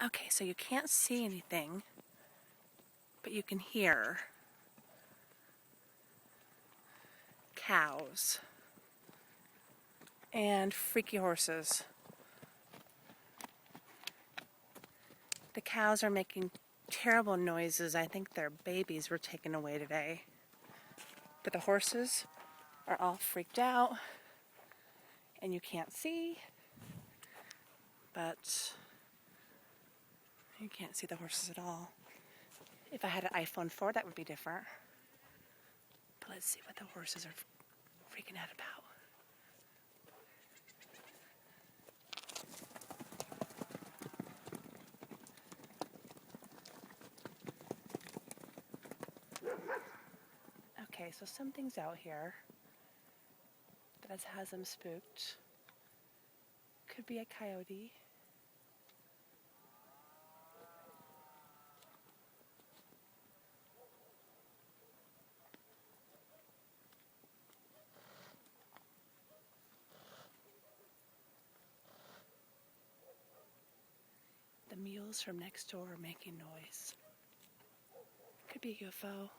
Okay, so you can't see anything, but you can hear cows and freaky horses. The cows are making terrible noises. I think their babies were taken away today. But the horses are all freaked out, and you can't see, but you can't see the horses at all. If I had an iPhone 4, that would be different. But let's see what the horses are freaking out about. Okay, so something's out here that has them spooked. Could be a coyote. The mules from next door are making noise. Could be a UFO.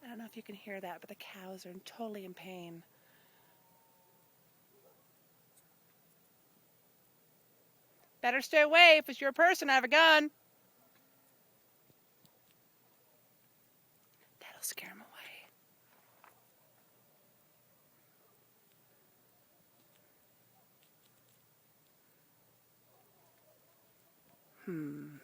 I don't know if you can hear that, but the cows are totally in pain. Better stay away. If it's your person, I have a gun. That'll scare them away.